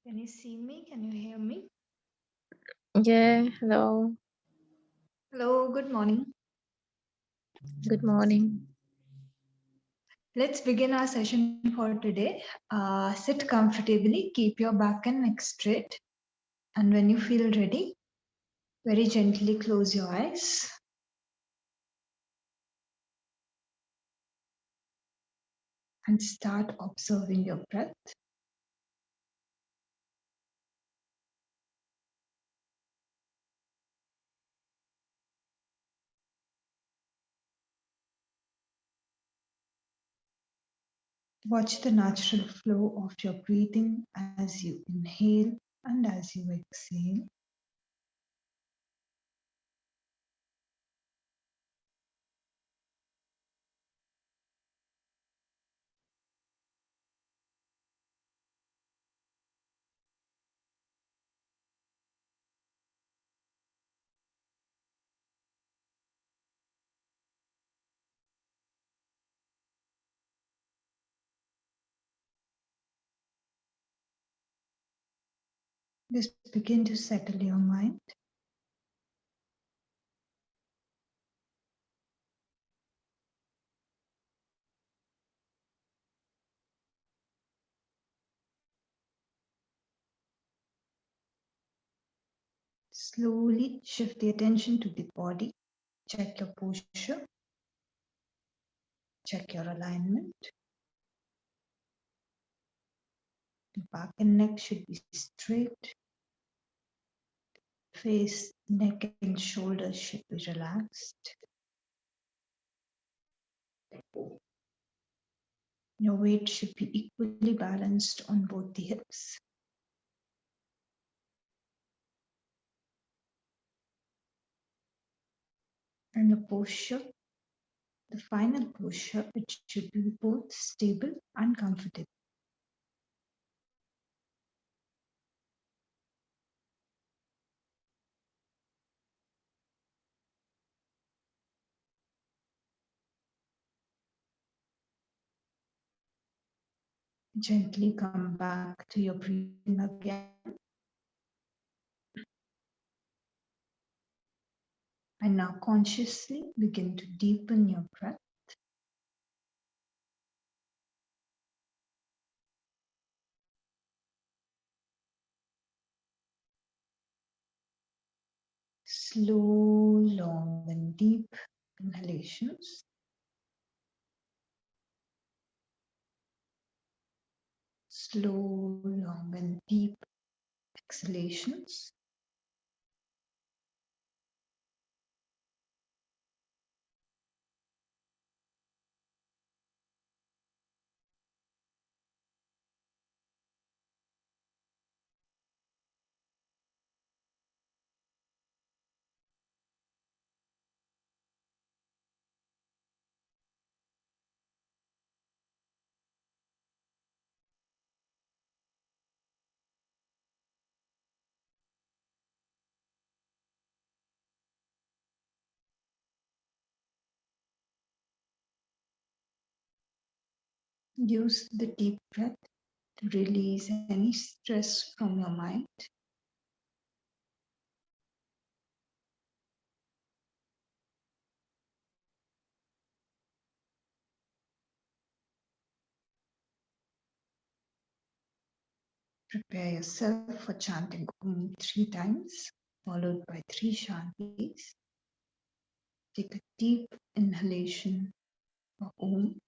Can you see me? Can you hear me? Yeah, hello. Hello, good morning. Good morning. Let's begin our session for today. Sit comfortably, keep your back and neck straight. And when you feel ready, very gently close your eyes and start observing your breath. Watch the natural flow of your breathing as you inhale and as you exhale. Just begin to settle your mind. Slowly shift the attention to the body. Check your posture. Check your alignment. The back and neck should be straight. Face, neck and shoulders should be relaxed. Your weight should be equally balanced on both the hips. And the posture, the final posture, it should be both stable and comfortable. Gently come back to your breathing again. And now consciously begin to deepen your breath. Slow, long and deep inhalations. Slow, long and deep exhalations. Use the deep breath to release any stress from your mind. Prepare yourself for chanting Om 3 times, followed by 3 Shantis. Take a deep inhalation for Om.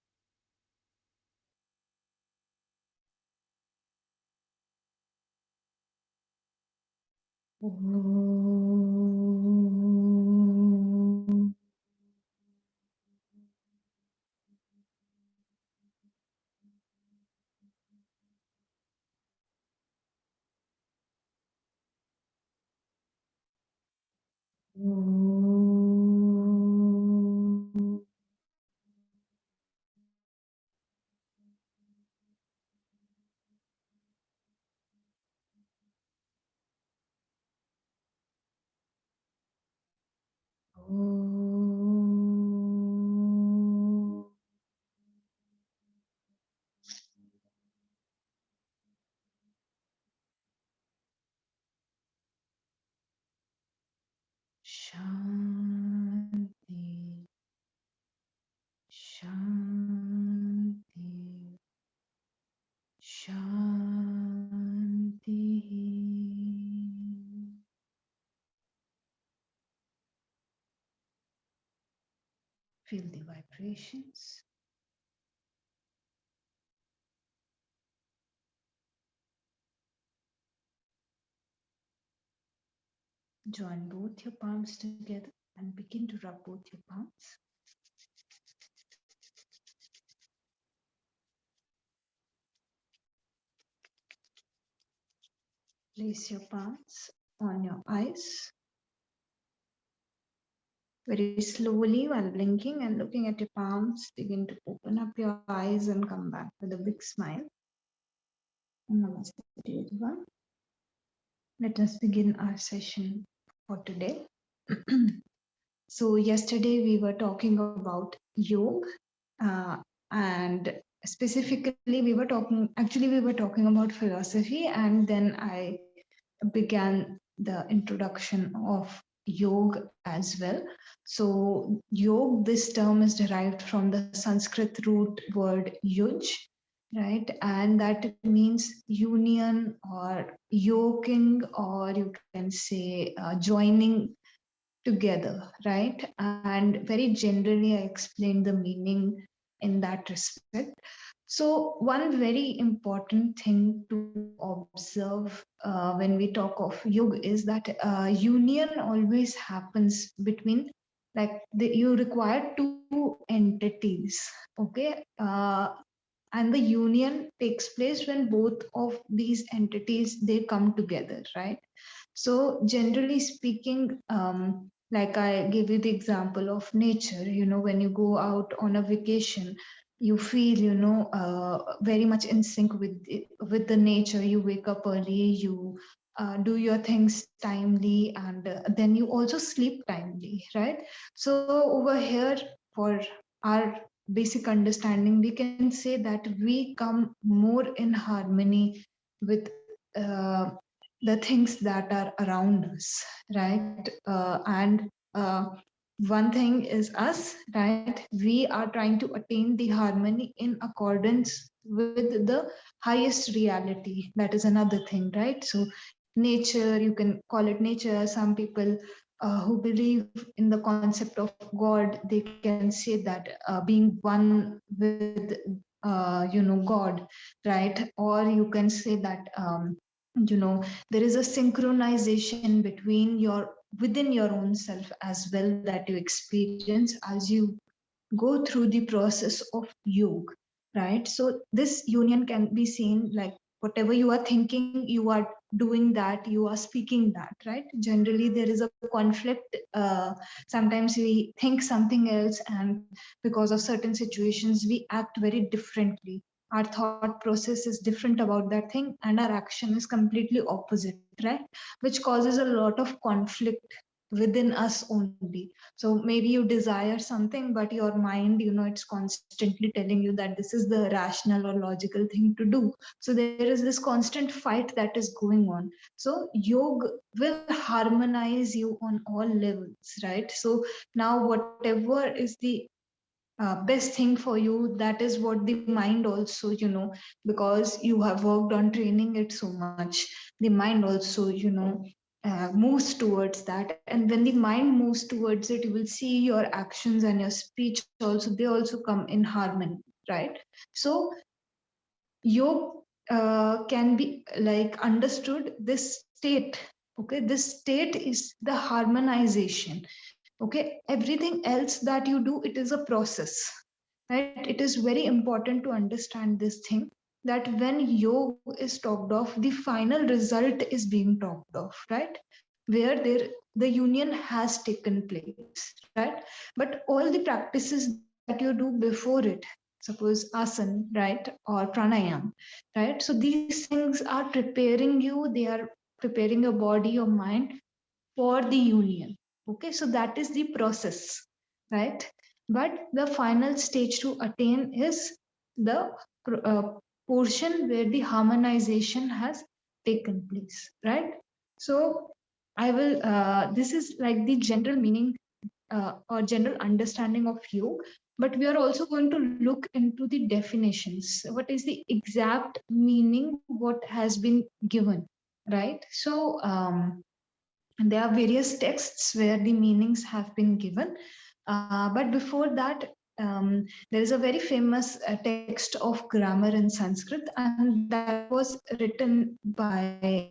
Om. Om. Om. Shanti, Shanti, Shanti. Feel the vibrations. Join both your palms together and begin to rub both your palms. Place your palms on your eyes. Very slowly, while blinking and looking at your palms, begin to open up your eyes and come back with a big smile. Namaste to everyone. Let us begin our session for today. So yesterday we were talking about yoga, and specifically we were talking about philosophy, and then I began the introduction of yoga as well. So yoga, this term is derived from the Sanskrit root word yuj, right? And that means union or yoking, or you can say joining together, right? And very generally, I explained the meaning in that respect. So, one very important thing to observe when we talk of yoga is that union always happens between, like, you require two entities, okay? And the union takes place when both of these entities they come together, right? So generally speaking, like I gave you the example of nature, when you go out on a vacation, you feel, very much in sync with the nature. You wake up early, you do your things timely, and then you also sleep timely, right? So over here, for our basic understanding, we can say that we come more in harmony with the things that are around us, right? And one thing is us, right? We are trying to attain the harmony in accordance with the highest reality. That is another thing, right? So nature, you can call it nature. Some people who believe in the concept of God, they can say that being one with God, right? Or you can say that there is a synchronization between your within your own self as well, that you experience as you go through the process of yoga, right? So this union can be seen like whatever you are thinking, you are doing that, you are speaking that, right? Generally, there is a conflict. Sometimes we think something else, and because of certain situations, we act very differently. Our thought process is different about that thing, and our action is completely opposite, right? Which causes a lot of conflict within us only. So maybe you desire something, but your mind, it's constantly telling you that this is the rational or logical thing to do. So there is this constant fight that is going on. So yoga will harmonize you on all levels, right? So now whatever is the best thing for you, that is what the mind also, because you have worked on training it so much, the mind also, moves towards that. And when the mind moves towards it, you will see your actions and your speech also, they also come in harmony, right? So yoga can be like understood this state. Okay, this state is the harmonization. Okay, everything else that you do, it is a process, right? It is very important to understand this thing, that when yoga is talked of, the final result is being talked of, right? Where there the union has taken place, right? But all the practices that you do before it, suppose asan, right, or pranayam, right? So these things are preparing you, they are preparing your body, your mind for the union. Okay, so that is the process, right? But the final stage to attain is the portion where the harmonization has taken place, right? So I will, this is like the general meaning or general understanding of yoga, but we are also going to look into the definitions. What is the exact meaning, what has been given, right? So there are various texts where the meanings have been given. But before that, there is a very famous text of grammar in Sanskrit, and that was written by,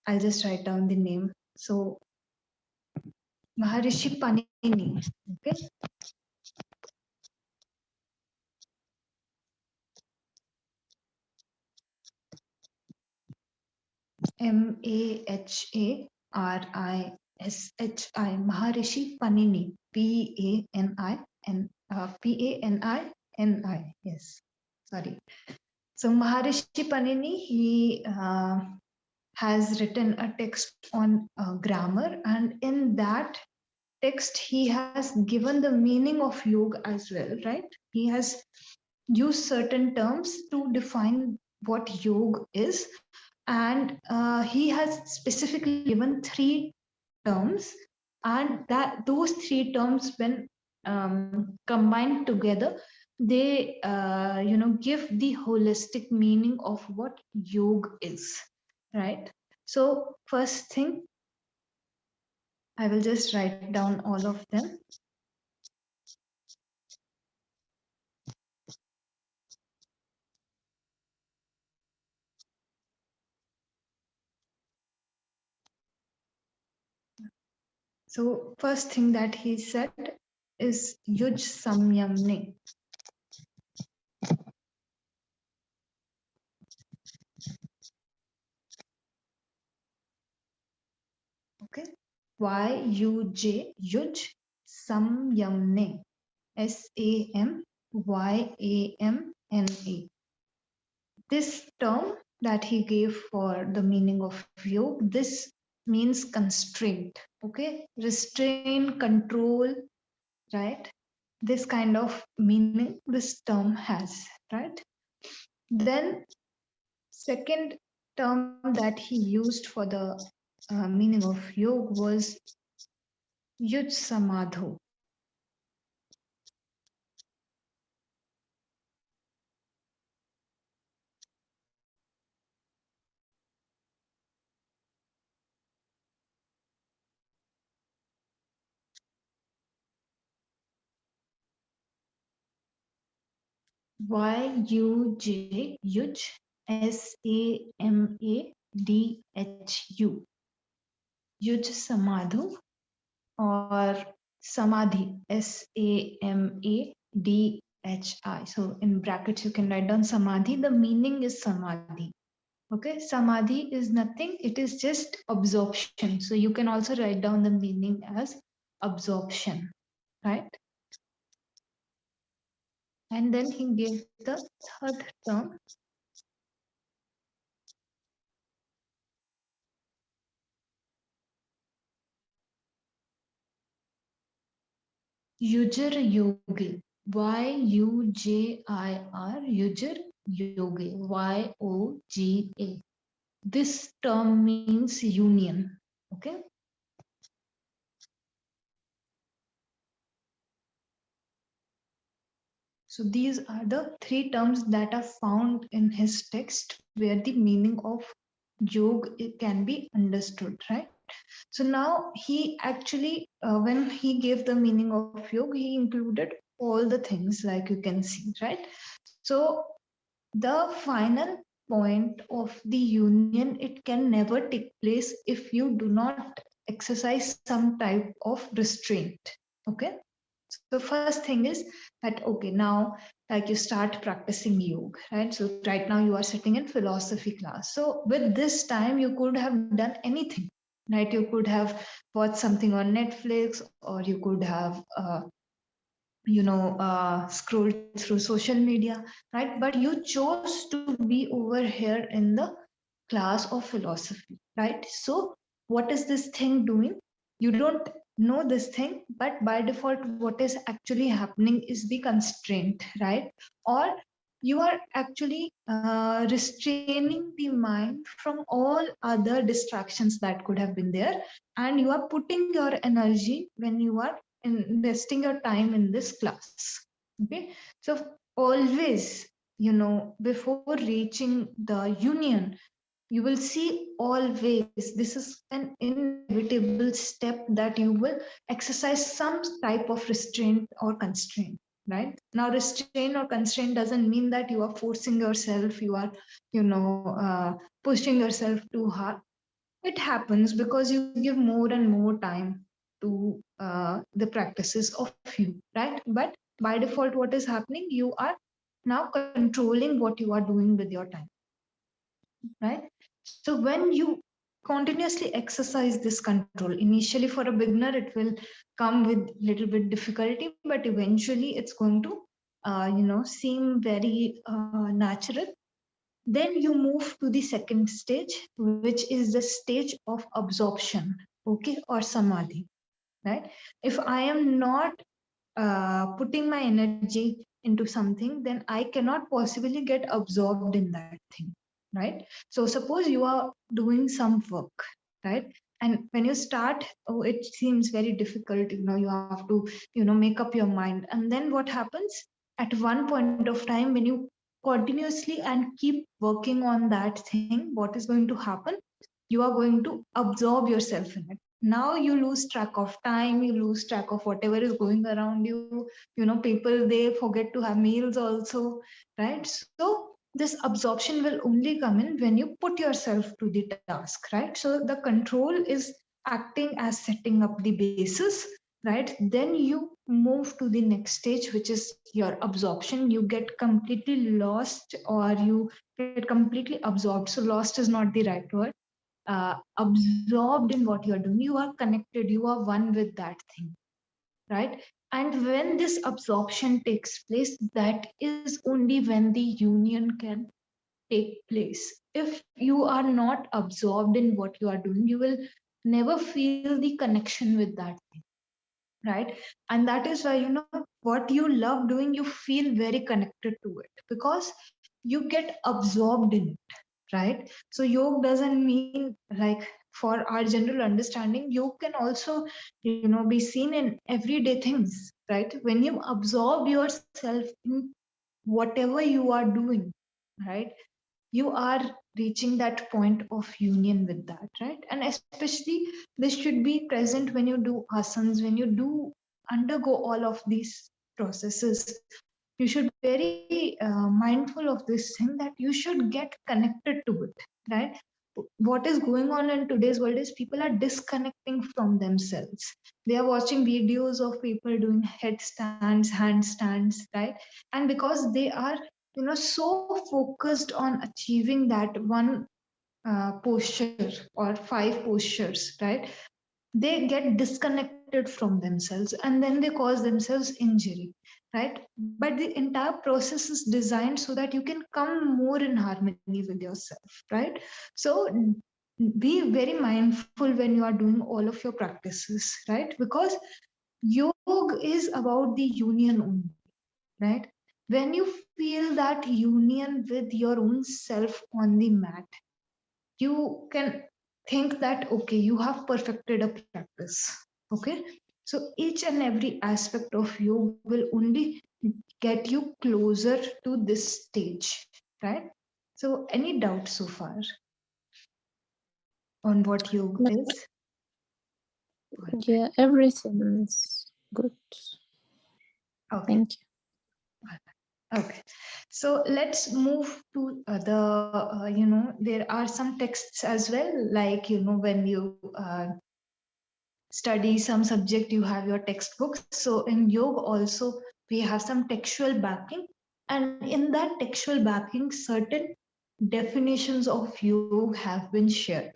I'll just write down the name. So Maharishi Panini. Okay. Maharishi, Maharishi Panini, Panini. Yes, sorry. So Maharishi Panini, he has written a text on grammar, and in that text he has given the meaning of yoga as well, right? He has used certain terms to define what yoga is, and he has specifically given three terms, and that those three terms, when combined together, they give the holistic meaning of what yoga is, right? So first thing, I will just write down all of them. So first thing that he said is 𝐤𝐨𝐬𝐻. Okay. Y-U-J, Yuj Samyamne. Samyamna. This term that he gave for the meaning of yoga, this means constraint. Okay. Restrain, control, right? This kind of meaning this term has, right? Then second term that he used for the meaning of yoga was yuj samadho. Y-U-J, Yuj, S-A-M-A-D-H-U. Yuj Samadhu, or Samadhi, Samadhi. So in brackets you can write down Samadhi. The meaning is Samadhi. Okay, Samadhi is nothing, it is just absorption. So you can also write down the meaning as absorption, right? And then he gave the third term, Yujir Yogi. Y-U-J-I-R, Yujir Yogi. Y-O-G-A. This term means union. Okay. So these are the three terms that are found in his text where the meaning of yoga can be understood, right? So now he actually, when he gave the meaning of yoga, he included all the things like you can see, right? So the final point of the union, it can never take place if you do not exercise some type of restraint. Okay. So first thing is that, okay, now like you start practicing yoga, right? So right now you are sitting in philosophy class. So with this time, you could have done anything, right? You could have watched something on Netflix, or you could have, scrolled through social media, right? But you chose to be over here in the class of philosophy, right? So what is this thing doing? You don't know this thing, but by default, what is actually happening is the constraint, right? Or you are actually restraining the mind from all other distractions that could have been there, and you are putting your energy when you are investing your time in this class. Okay, so always, before reaching the union, you will see always this is an inevitable step that you will exercise some type of restraint or constraint, right? Now restraint or constraint doesn't mean that you are forcing yourself, you are pushing yourself too hard. It happens because you give more and more time to the practices of you, right? But by default, what is happening, you are now controlling what you are doing with your time, right? So when you continuously exercise this control, initially for a beginner, it will come with little bit difficulty, but eventually it's going to, seem very natural. Then you move to the second stage, which is the stage of absorption, okay, or samadhi, right? If I am not putting my energy into something, then I cannot possibly get absorbed in that thing, right? So suppose you are doing some work, right? And when you start, oh, it seems very difficult, you have to, make up your mind. And then what happens at one point of time, when you continuously and keep working on that thing, what is going to happen, you are going to absorb yourself in it. Now you lose track of time, you lose track of whatever is going around you. People, they forget to have meals also, right? So this absorption will only come in when you put yourself to the task, right? So the control is acting as setting up the basis, right? Then you move to the next stage, which is your absorption. You get completely lost, or you get completely absorbed. So lost is not the right word. Absorbed in what you are doing, you are connected, you are one with that thing, right? And when this absorption takes place, that is only when the union can take place. If you are not absorbed in what you are doing, you will never feel the connection with that thing, right? And that is why, what you love doing, you feel very connected to it because you get absorbed in it, right? So yoga doesn't mean like, for our general understanding, yoga can also, be seen in everyday things, right? When you absorb yourself in whatever you are doing, right, you are reaching that point of union with that, right? And especially this should be present when you do asanas, when you do undergo all of these processes. You should be very mindful of this thing, that you should get connected to it, right? What is going on in today's world is people are disconnecting from themselves. They are watching videos of people doing headstands, handstands, right? And because they are, so focused on achieving that one posture or five postures, right? They get disconnected from themselves, and then they cause themselves injury, right? But the entire process is designed so that you can come more in harmony with yourself, right? So be very mindful when you are doing all of your practices, right? Because yoga is about the union only, right? When you feel that union with your own self on the mat, you can think that, okay, you have perfected a practice. Okay, so each and every aspect of yoga will only get you closer to this stage, right? So any doubt so far on what yoga No, is? yeah, everything is good. Okay. Thank you. Okay, so let's move to the, there are some texts as well, like, when you study some subject, you have your textbooks. So in yoga also, we have some textual backing. And in that textual backing, certain definitions of yoga have been shared.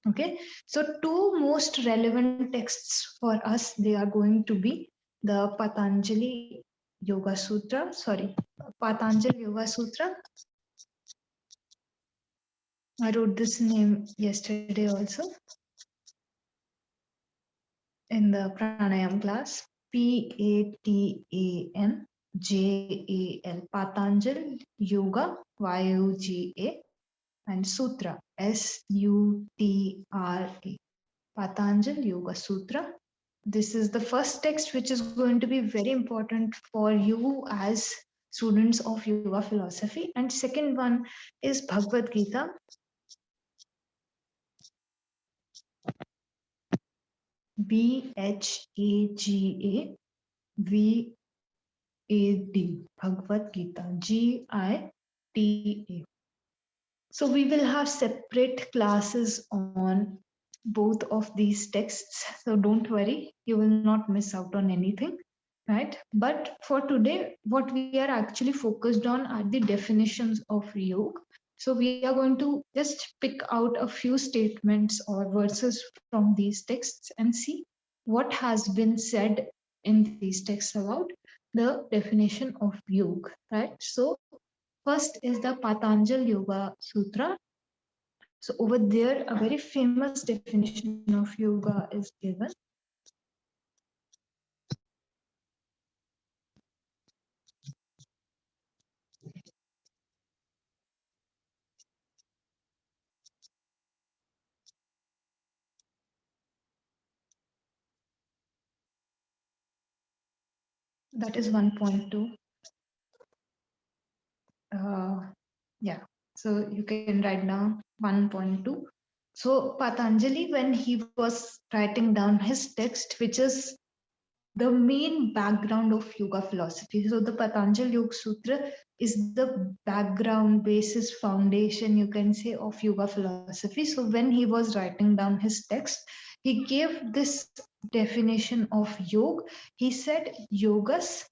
Okay, so two most relevant texts for us, they are going to be the Patanjali Yoga Sutra, sorry, Patanjali Yoga Sutra. I wrote this name yesterday also in the pranayam class, Patan, J-A-L, Patanjal Yoga, Y-O-G-A, and Sutra, S-U-T-R-A, Patanjal Yoga Sutra. This is the first text which is going to be very important for you as students of yoga philosophy. And second one is Bhagavad Gita. B-H-A-G-A-V-A-D, Bhagavad Gita, G-I-T-A. So we will have separate classes on both of these texts. So don't worry, you will not miss out on anything, right? But for today, what we are actually focused on are the definitions of yoga. So we are going to just pick out a few statements or verses from these texts and see what has been said in these texts about the definition of yoga, right? So first is the Patanjal Yoga Sutra. So over there, a very famous definition of yoga is given. That is 1.2. Yeah, so you can write down 1.2. So Patanjali, when he was writing down his text, which is the main background of yoga philosophy. So the Patanjali Yoga Sutra is the background, basis, foundation, you can say, of yoga philosophy. So when he was writing down his text, he gave this definition of yoga. He said, yogas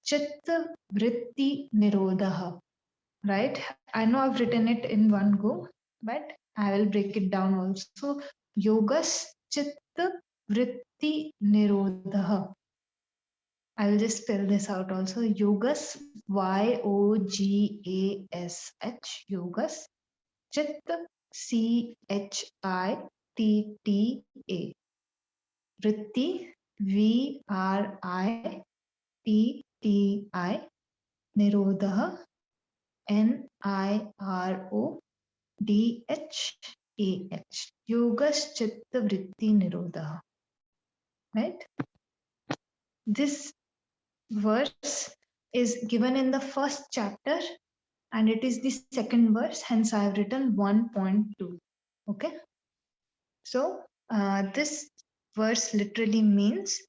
chitta vritti nirodha, right? I know I've written it in one go, but I will break it down also. Yogas chitta vritti nirodha. I will just spell this out also. Yogas, Y-O-G-A-S-H, Yogas, Chitta, C-H-I-T-T-A, Vritti, V-R-I-T-T-I, Nirodha, N-I-R-O-D-H-A-H, Yogas, Chitta, Vritti, Nirodha, right? This verse is given in the first chapter and it is the second verse, hence I have written 1.2. Okay, so this verse literally means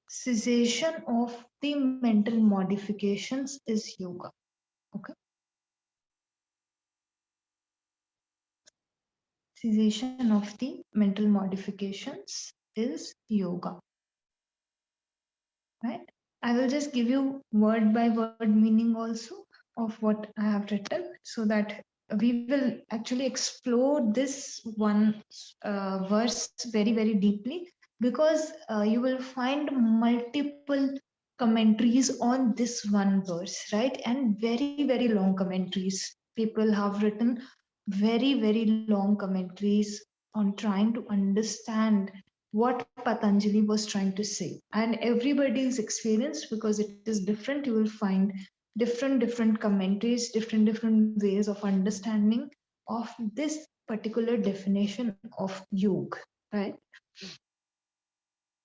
cessation of the mental modifications is yoga. Okay, cessation of the mental modifications is yoga, right? I will just give you word by word meaning also of what I have written so that we will actually explore this one verse very, very deeply, because you will find multiple commentaries on this one verse, right? And very, very long commentaries. People have written very, very long commentaries on trying to understand what Patanjali was trying to say. And everybody's experience, because it is different, you will find different commentaries, different ways of understanding of this particular definition of yoga, right?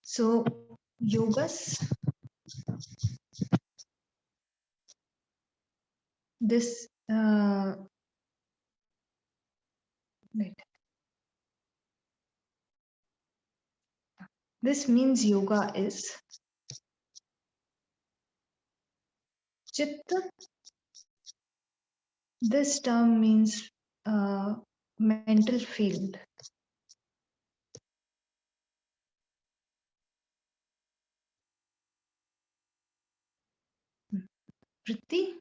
So yogas, this wait, this means yoga is chitta. This term means mental field. Vritti,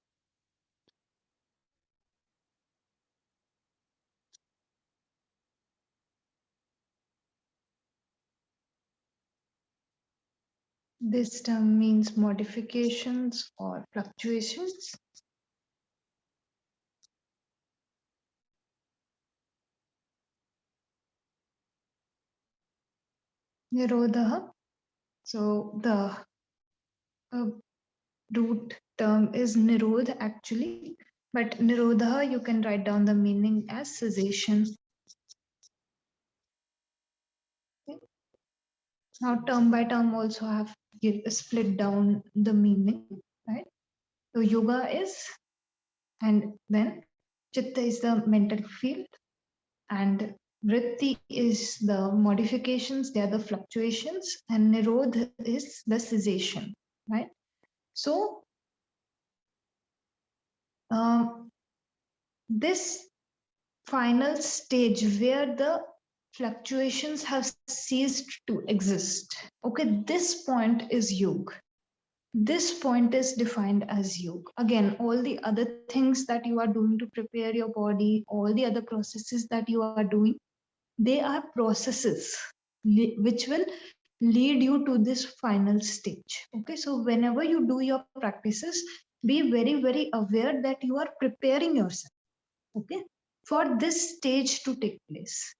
this term means modifications or fluctuations. Nirodha. So the uh, root term is Nirod actually, but Nirodha you can write down the meaning as cessation. Okay. Now term by term also have split down the meaning, right? So yoga is, and then chitta is the mental field, and vritti is the modifications, they are the fluctuations, and nirodha is the cessation, right? So um, this final stage where the fluctuations have ceased to exist, okay, this point is yoga. This point is defined as yoga. Again, all the other things that you are doing to prepare your body, all the other processes that you are doing, they are processes which will lead you to this final stage. Okay, so whenever you do your practices, be very, very aware that you are preparing yourself, okay, for this stage to take place.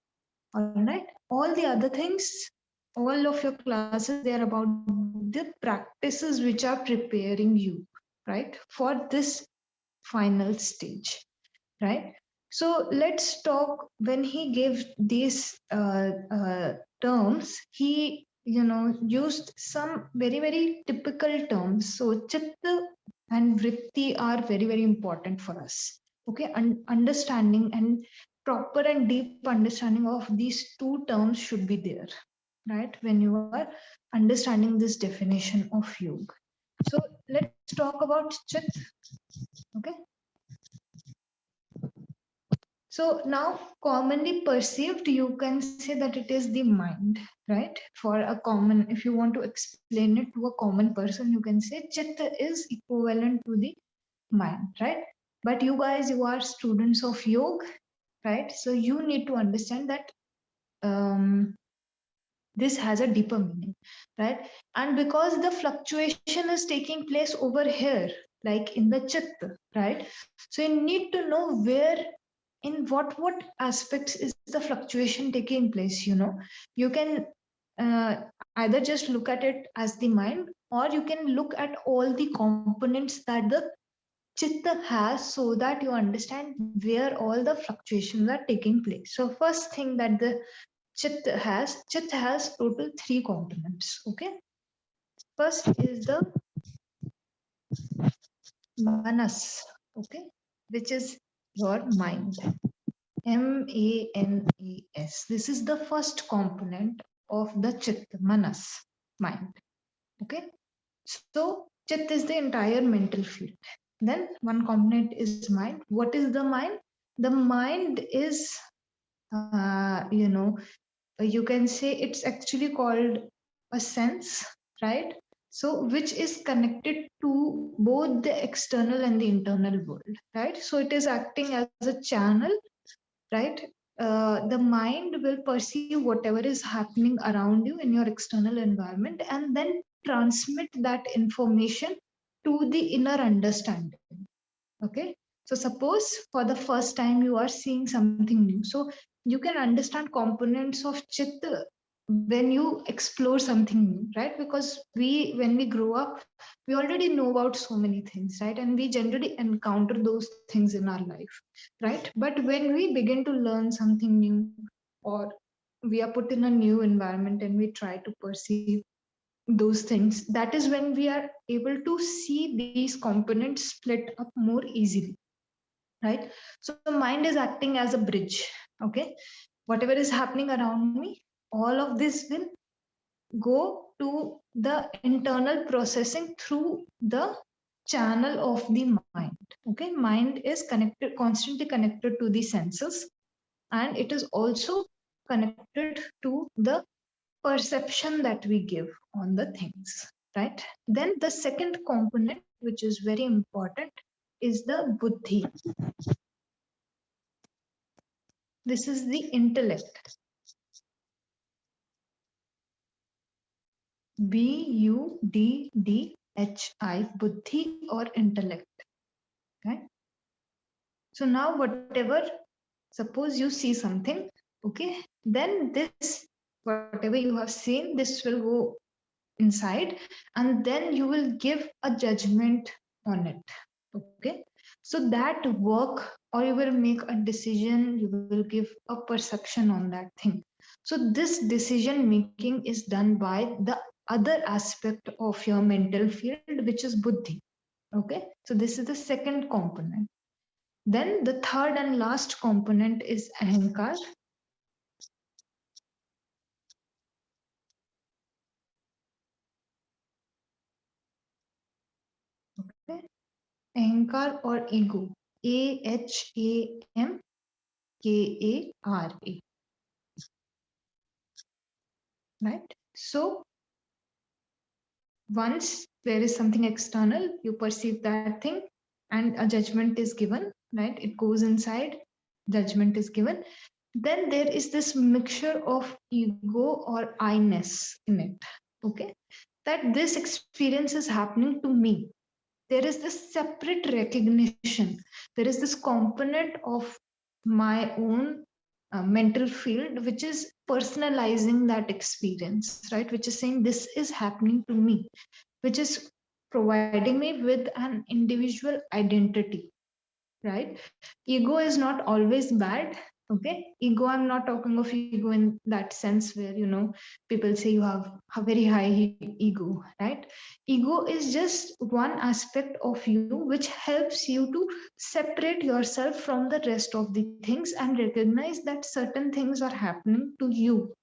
All right, all the other things, all of your classes, they are about the practices which are preparing you, right, for this final stage, right? So let's talk. When he gave these terms, he used some very, very typical terms. So chitta and vritti are very, very important for us. Okay, understanding and proper and deep understanding of these two terms should be there, right, when you are understanding this definition of yoga. So let's talk about chitta. Okay, so now commonly perceived, you can say that it is the mind, right? For a common, if you want to explain it to a common person, you can say chitta is equivalent to the mind, right? But you guys, you are students of yoga, right? So you need to understand that um, this has a deeper meaning, right? And because the fluctuation is taking place over here, like in the chitta, right? So you need to know where, in what aspects is the fluctuation taking place. You can either just look at it as the mind, or you can look at all the components that the chitta has, so that you understand where all the fluctuations are taking place. So first thing that the chitta has total three components. Okay, first is the manas, okay, which is your mind. MANAS. This is the first component of the chitta, manas, mind. Okay. So chit is the entire mental field. Then one component is mind. What is the mind? The mind is, you can say it's actually called a sense, right? So which is connected to both the external and the internal world, right? So it is acting as a channel, right? The mind will perceive whatever is happening around you in your external environment, and then transmit that information to the inner understanding. Okay, so suppose for the first time you are seeing something new, so you can understand components of chitta when you explore something new, right? Because when we grow up, we already know about so many things, right? And we generally encounter those things in our life, right? But when we begin to learn something new, or we are put in a new environment and we try to perceive those things, that is when we are able to see these components split up more easily, right? So mind is acting as a bridge. Okay, whatever is happening around me, all of this will go to the internal processing through the channel of the mind. Okay, mind is connected, constantly connected to the senses, and it is also connected to the perception that we give on the things, right? Then the second component, which is very important, is the buddhi. This is the intellect. Buddhi, buddhi or intellect. Okay. So now whatever, suppose you see something, okay, then this whatever you have seen, this will go inside, and then you will give a judgment on it. Okay, so that work, or you will make a decision, you will give a perception on that thing. So this decision making is done by the other aspect of your mental field, which is buddhi. Okay, so this is the second component. Then the third and last component is ahankar. Okay, ahankar or ego, AHAMKARA, right? So once there is something external, you perceive that thing, and a judgment is given, right? It goes inside, judgment is given. Then there is this mixture of ego or I-ness in it. Okay, that this experience is happening to me. There is this separate recognition. There is this component of my own mental field which is personalizing that experience, right? Which is saying this is happening to me, which is providing me with an individual identity, right? Ego is not always bad. Okay, ego, I'm not talking of ego in that sense where, people say you have a very high ego, right? Ego is just one aspect of you which helps you to separate yourself from the rest of the things and recognize that certain things are happening to you.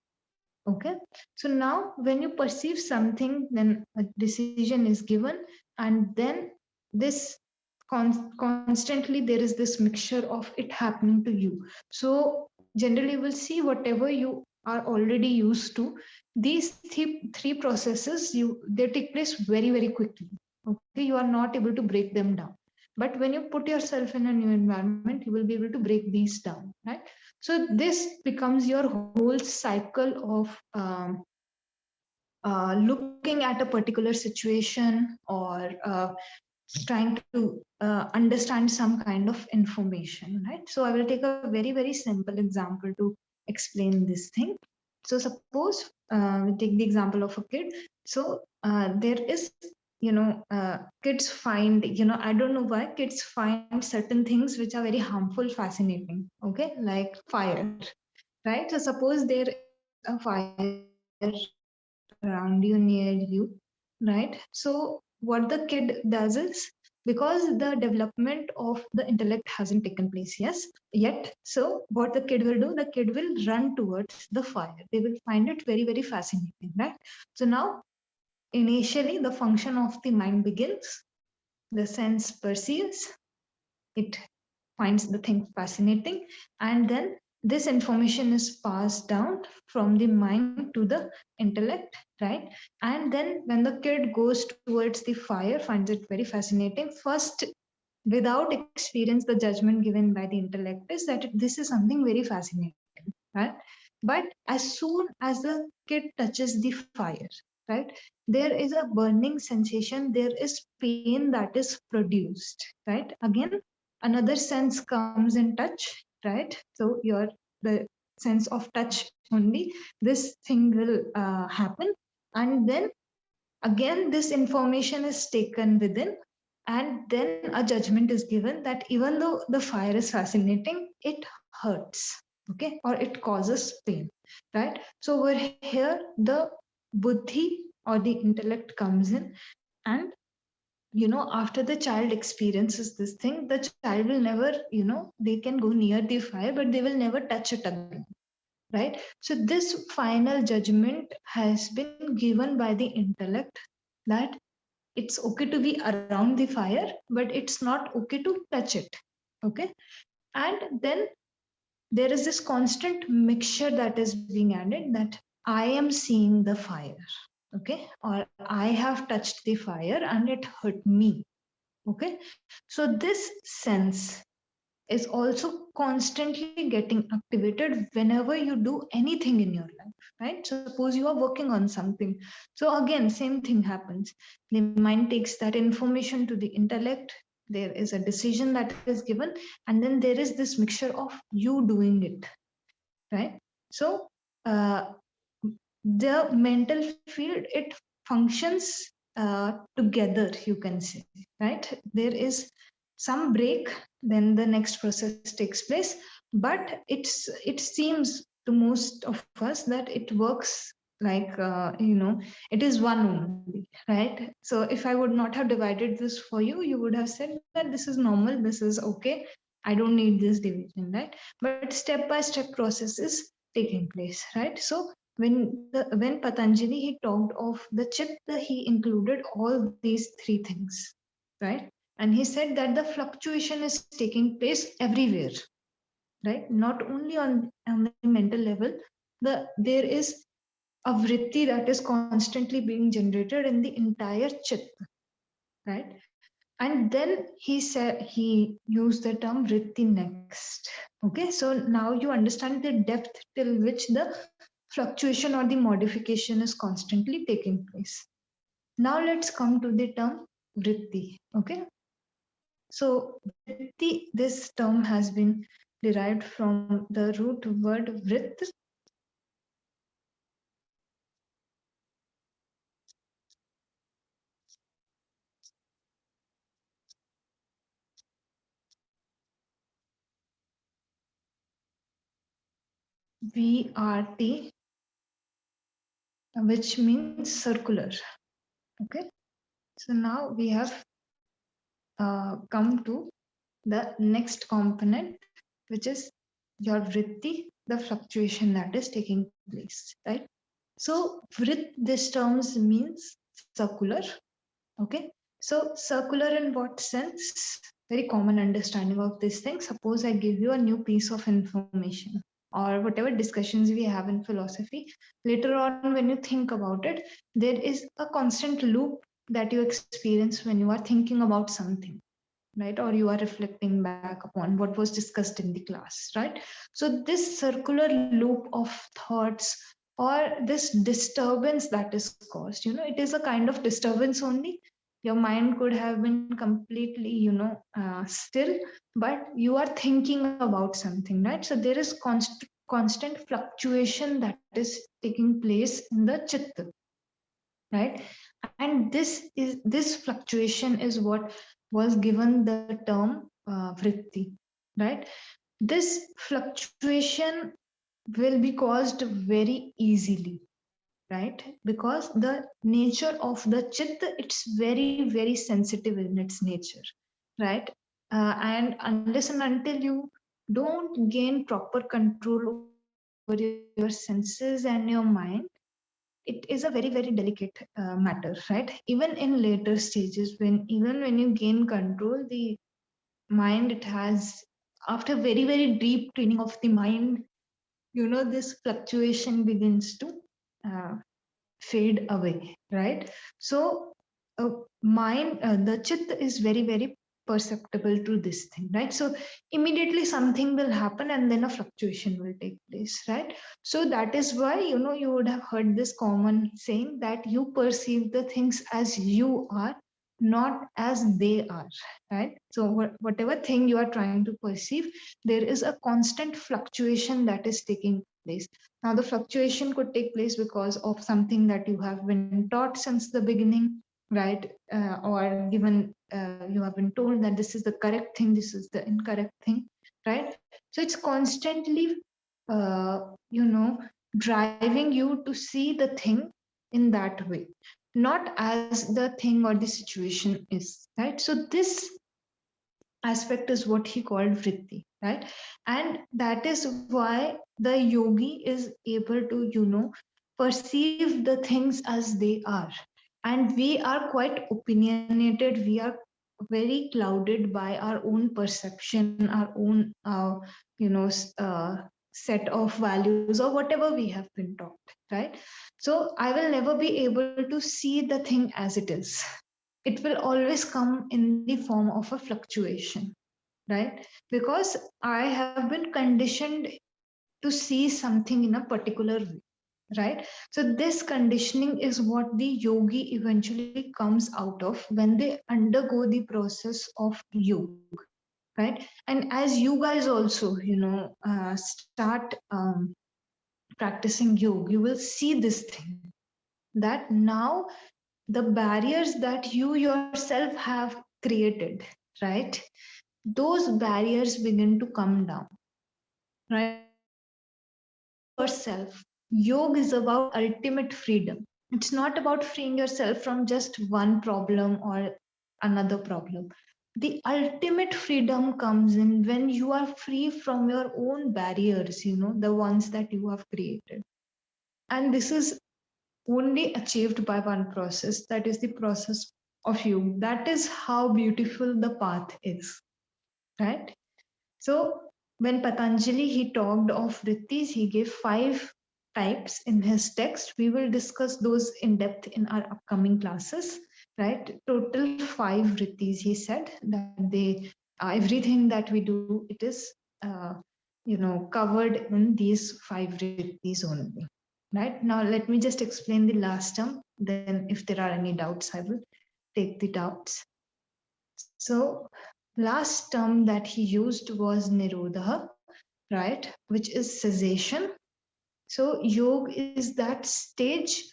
Okay, so now when you perceive something, then a decision is given, and then this constantly there is this mixture of it happening to you. So generally we'll see whatever you are already used to, these three processes, they take place very, very quickly. Okay, you are not able to break them down, but when you put yourself in a new environment, you will be able to break these down, right? So this becomes your whole cycle of looking at a particular situation, or trying to understand some kind of information, right? So I will take a very, very simple example to explain this thing. So suppose we take the example of a kid. So there is, kids find, I don't know why kids find certain things which are very harmful fascinating. Okay, like fire, right? So suppose there is a fire around you, near you, right? So what the kid does is, because the development of the intellect hasn't taken place, yes, yet, so what the kid will do, the kid will run towards the fire. They will find it very, very fascinating, right? So now initially the function of the mind begins, the sense perceives, it finds the thing fascinating, and then this information is passed down from the mind to the intellect, right? And then when the kid goes towards the fire, finds it very fascinating, first, without experience, the judgment given by the intellect is that this is something very fascinating, right? But as soon as the kid touches the fire, right, there is a burning sensation, there is pain that is produced, right? Again, another sense comes in touch, right? So your the sense of touch only, this thing will happen, and then again this information is taken within, and then a judgment is given that even though the fire is fascinating, it hurts, okay, or it causes pain, right? So over here the buddhi or the intellect comes in, and after the child experiences this thing, the child will never, they can go near the fire, but they will never touch it again, right? So this final judgment has been given by the intellect, that it's okay to be around the fire, but it's not okay to touch it. Okay, and then there is this constant mixture that is being added, that I am seeing the fire, okay, or I have touched the fire and it hurt me. Okay, so this sense is also constantly getting activated whenever you do anything in your life, right? Suppose you are working on something, so again same thing happens. The mind takes that information to the intellect, there is a decision that is given, and then there is this mixture of you doing it, right? So uh, the mental field, it functions together, you can say, right? There is some break, then the next process takes place, but it seems to most of us that it works like it is one only, right? So if I would not have divided this for you, you would have said that this is normal, this is okay, I don't need this division, right? But step by step process is taking place, right? So when Patanjali he talked of the chitta, he included all these three things, right? And he said that the fluctuation is taking place everywhere, right? Not only on the mental level, there is a vritti that is constantly being generated in the entire chitta, right? And then he said, he used the term vritti next. Okay, so now you understand the depth till which the fluctuation or the modification is constantly taking place. Now let's come to the term vritti. Okay, so vritti, this term has been derived from the root word vrit, VRT, which means circular. Okay, so now we have come to the next component, which is your vritti, the fluctuation that is taking place, right? So vrit, this terms means circular. Okay, so circular in what sense? Very common understanding of this thing. Suppose I give you a new piece of information or whatever discussions we have in philosophy. Later on, when you think about it, there is a constant loop that you experience when you are thinking about something, right? Or you are reflecting back upon what was discussed in the class, right? So this circular loop of thoughts or this disturbance that is caused, it is a kind of disturbance only. Your mind could have been completely, still, but you are thinking about something, right? So there is constant fluctuation that is taking place in the chitta, right? And this fluctuation is what was given the term vritti, right? This fluctuation will be caused very easily, right? Because the nature of the chitta, it's very sensitive in its nature, right? And unless and until you don't gain proper control over your senses and your mind, it is a very delicate matter, right? Even in later stages, even when you gain control, the mind, it has, after very deep training of the mind, this fluctuation begins to uh, fade away, right? So mind, the chitta is very perceptible to this thing, right? So immediately something will happen and then a fluctuation will take place, right? So that is why, you would have heard this common saying that you perceive the things as you are, not as they are, right? So whatever thing you are trying to perceive, there is a constant fluctuation that is taking place. Now, the fluctuation could take place because of something that you have been taught since the beginning, right? Or given, you have been told that this is the correct thing, this is the incorrect thing, right? So it's constantly, uh, you know, driving you to see the thing in that way, not as the thing or the situation is, right? So this aspect is what he called vritti, right? And that is why the yogi is able to, perceive the things as they are. And we are quite opinionated, we are very clouded by our own perception, our own you know set of values or whatever we have been taught, right? So I will never be able to see the thing as it is. It will always come in the form of a fluctuation, right? Because I have been conditioned to see something in a particular way, right? So this conditioning is what the yogi eventually comes out of when they undergo the process of yoga, right? And as you guys also, start practicing yoga, you will see this thing, that now the barriers that you yourself have created, right? Those barriers begin to come down, right? Free yourself. Yoga is about ultimate freedom. It's not about freeing yourself from just one problem or another problem. The ultimate freedom comes in when you are free from your own barriers, the ones that you have created. And this is only achieved by one process, that is the process of yoga. That is how beautiful the path is, right? So when Patanjali he talked of vrittis, he gave 5 types in his text. We will discuss those in depth in our upcoming classes, right? Total 5 vrittis, he said that they everything that we do, it is covered in these 5 vrittis only. Right now, let me just explain the last term. Then, if there are any doubts, I will take the doubts. So last term that he used was nirodha, right, which is cessation. So yoga is that stage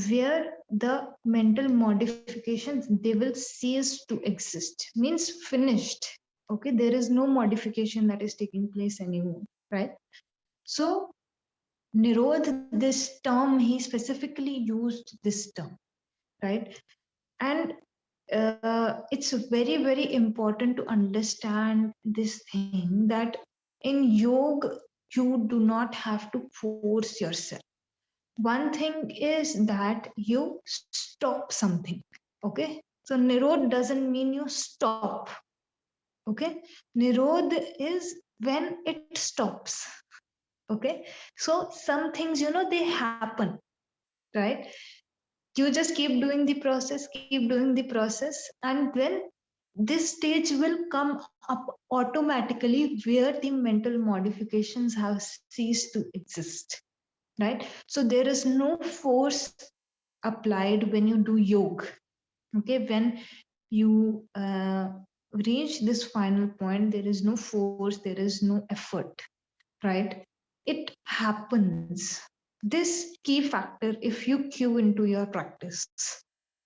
where the mental modifications, they will cease to exist, means finished. Okay, there is no modification that is taking place anymore, right? So nirodh, this term, he specifically used this term, right? And it's very, very important to understand this thing, that in yoga, you do not have to force yourself. One thing is that you stop something. Okay. So Nirod doesn't mean you stop. Okay. Nirod is when it stops. Okay. So some things, they happen, right? You just keep doing the process, keep doing the process, and then this stage will come up automatically where the mental modifications have ceased to exist, right? So there is no force applied when you do yoga. Okay, when you reach this final point, there is no force, there is no effort, right? It happens. This key factor, if you cue into your practice,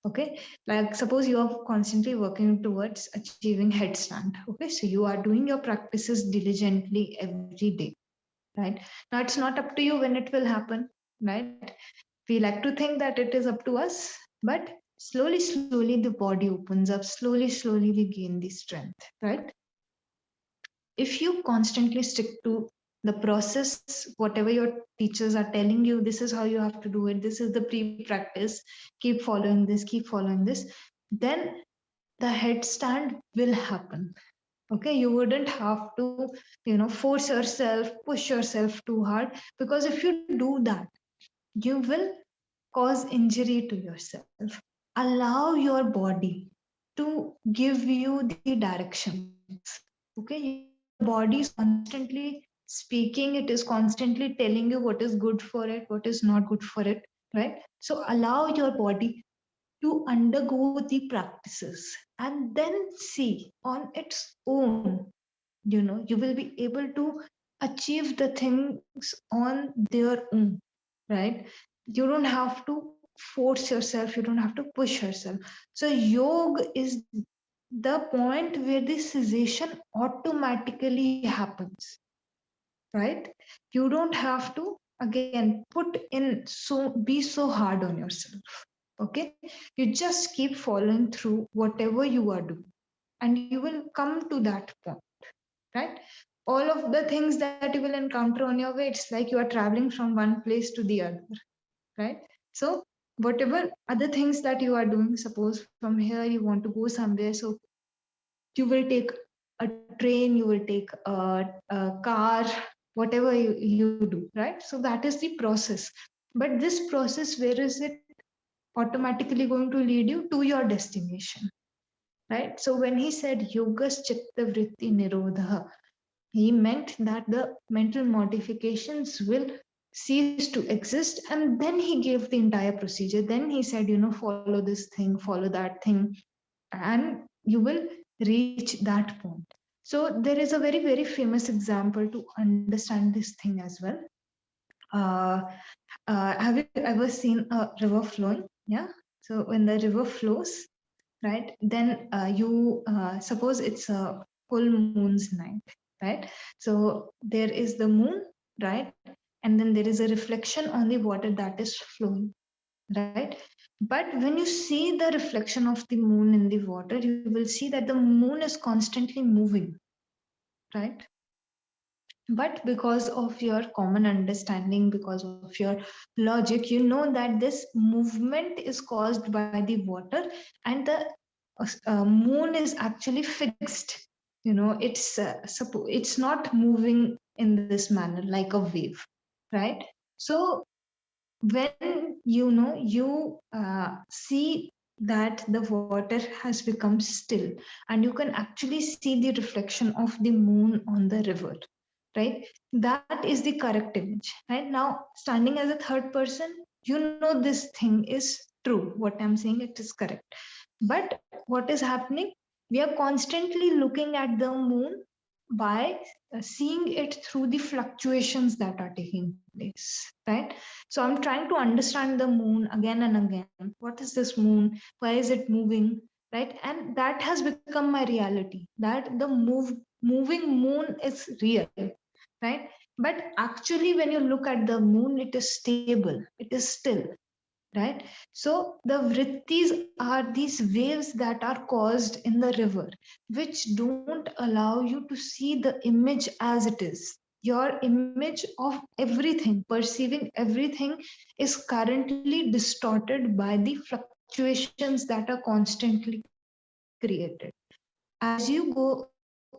okay, like suppose you are constantly working towards achieving headstand. Okay, so you are doing your practices diligently every day, right? Now it's not up to you when it will happen, right? We like to think that it is up to us, but slowly the body opens up, slowly we gain the strength, right? If you constantly stick to the process, whatever your teachers are telling you, this is how you have to do it, this is the pre-practice, keep following this, keep following this, then the headstand will happen. Okay, you wouldn't have to, force yourself, push yourself too hard, because if you do that, you will cause injury to yourself. Allow your body to give you the directions. Okay, your body is constantly speaking, it is constantly telling you what is good for it, what is not good for it, right? So allow your body to undergo the practices, and then see on its own, you will be able to achieve the things on their own, right? You don't have to force yourself, you don't have to push yourself. So yoga is the point where the cessation automatically happens, right? You don't have to again put in, so be so hard on yourself. Okay, you just keep following through whatever you are doing, and you will come to that point, right? All of the things that you will encounter on your way, it's like you are traveling from one place to the other, right? So whatever other things that you are doing, suppose from here you want to go somewhere, so you will take a train, you will take a car, whatever you do, right? So that is the process. But this process, where is it automatically going to lead you to your destination, right? So when he said yogas chitta vritti nirodha, he meant that the mental modifications will cease to exist, and then he gave the entire procedure. Then he said, follow this thing, follow that thing, and you will reach that point. So there is a very, very famous example to understand this thing as well. Have you ever seen a river flowing? Yeah. So when the river flows, right, then you suppose it's a full moon's night, right? So there is the moon, right? And then there is a reflection on the water that is flowing, right? But when you see the reflection of the moon in the water, you will see that the moon is constantly moving, right? But because of your common understanding, because of your logic, you know that this movement is caused by the water, and the moon is actually fixed. You know, it's not moving in this manner like a wave, right? So when you know you see that the water has become still, and you can actually see the reflection of the moon on the river, right? That is the correct image. Right now, standing as a third person, you know this thing is true. What I'm saying, it is correct. But what is happening, we are constantly looking at the moon by seeing it through the fluctuations that are taking place, right? So I'm trying to understand the moon again and again. What is this moon? Why is it moving? Right? And that has become my reality, that the moving moon is real, right? But actually, when you look at the moon, it is stable, it is still, right? So the vrittis are these waves that are caused in the river, which don't allow you to see the image as it is. Your image of everything, perceiving everything, is currently distorted by the fluctuations that are constantly created. As you go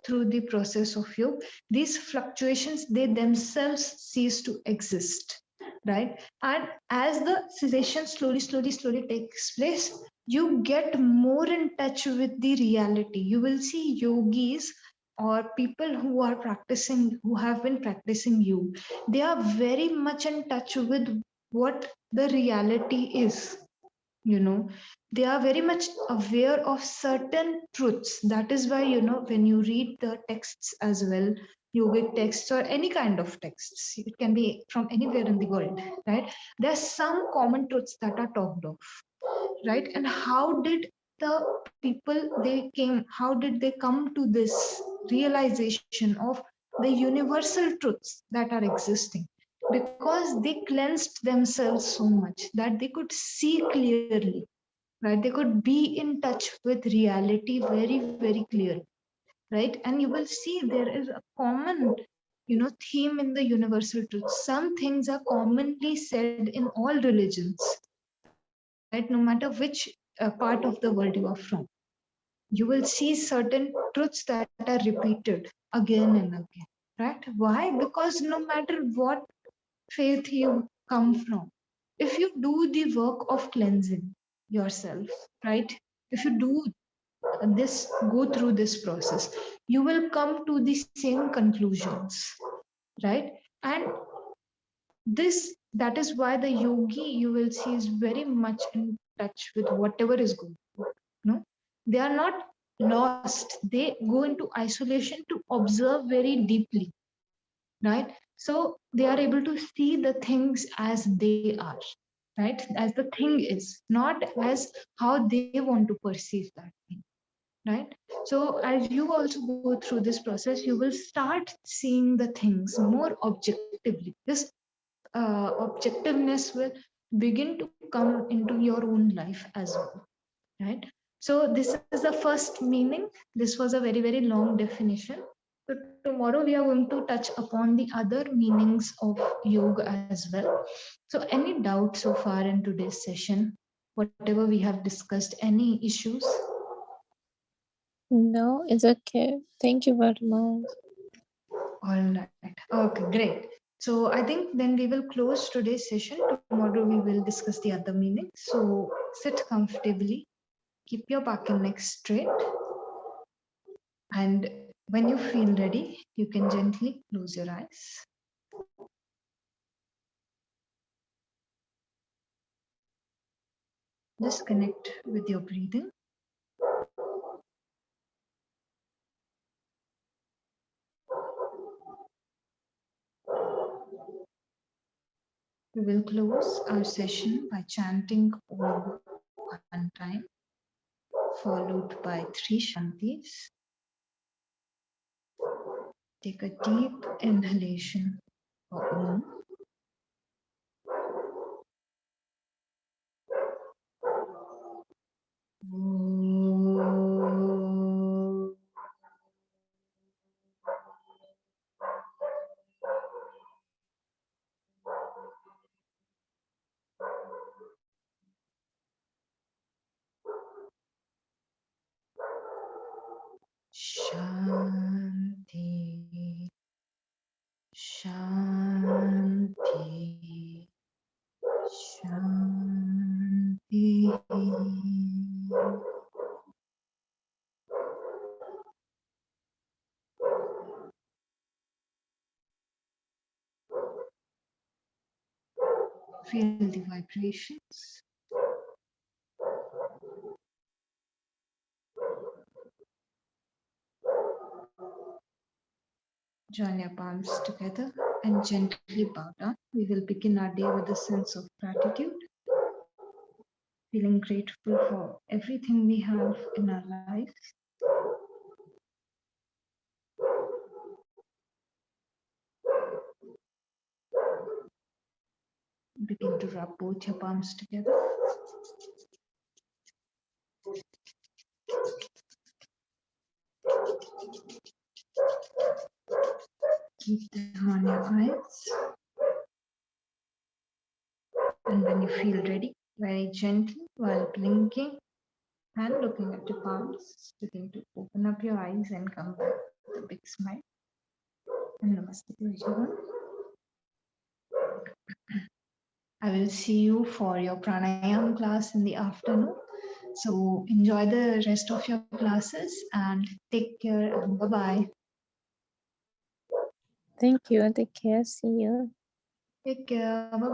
through the process of yoga, these fluctuations, they themselves cease to exist, right? And as the cessation slowly takes place, you get more in touch with the reality. You will see yogis or people who are practicing, who have been practicing you, they are very much in touch with what the reality is. You know, they are very much aware of certain truths. That is why, you know, when you read the texts as well, yogic texts or any kind of texts, it can be from anywhere in the world, right? There are some common truths that are talked of, right? And how did the people, they came, how did they come to this realization of the universal truths that are existing? Because they cleansed themselves so much that they could see clearly, right? They could be in touch with reality very, very clearly, right? And you will see there is a common, you know, theme in the universal truth. Some things are commonly said in all religions, right? No matter which part of the world you are from, you will see certain truths that are repeated again and again, right? Why? Because no matter what faith you come from, if you do the work of cleansing yourself, right? If you do this, go through this process, you will come to the same conclusions, right? And this, that is why the yogi, you will see, is very much in touch with whatever is going on. No, they are not lost, they go into isolation to observe very deeply, right? So they are able to see the things as they are, right? As the thing is, not as how they want to perceive that thing, right? So as you also go through this process, you will start seeing the things more objectively. This objectiveness will begin to come into your own life as well, right? So this is the first meaning. This was a very, very long definition. So tomorrow we are going to touch upon the other meanings of yoga as well. So any doubt so far in today's session, whatever we have discussed, any issues? No, it's okay. Thank you very much. All right. Okay, great. So I think then we will close today's session. Tomorrow we will discuss the other meanings. So sit comfortably, keep your back and neck straight, and when you feel ready, you can gently close your eyes. Just connect with your breathing. We will close our session by chanting Om one time, followed by 3 Shantis. Take a deep inhalation for Om. Shanti, Shanti, Shanti. Feel the vibrations. Join your palms together and gently bow down. We will begin our day with a sense of gratitude, feeling grateful for everything we have in our lives. Begin to rub both your palms together. Keep them on your eyes. And when you feel ready, very gently, while blinking and looking at your palms, begin to open up your eyes and come back with a big smile. And namaste to everyone. I will see you for your pranayam class in the afternoon. So enjoy the rest of your classes and take care and bye-bye. Thank you. Take care. See you. Take care. Bye-bye.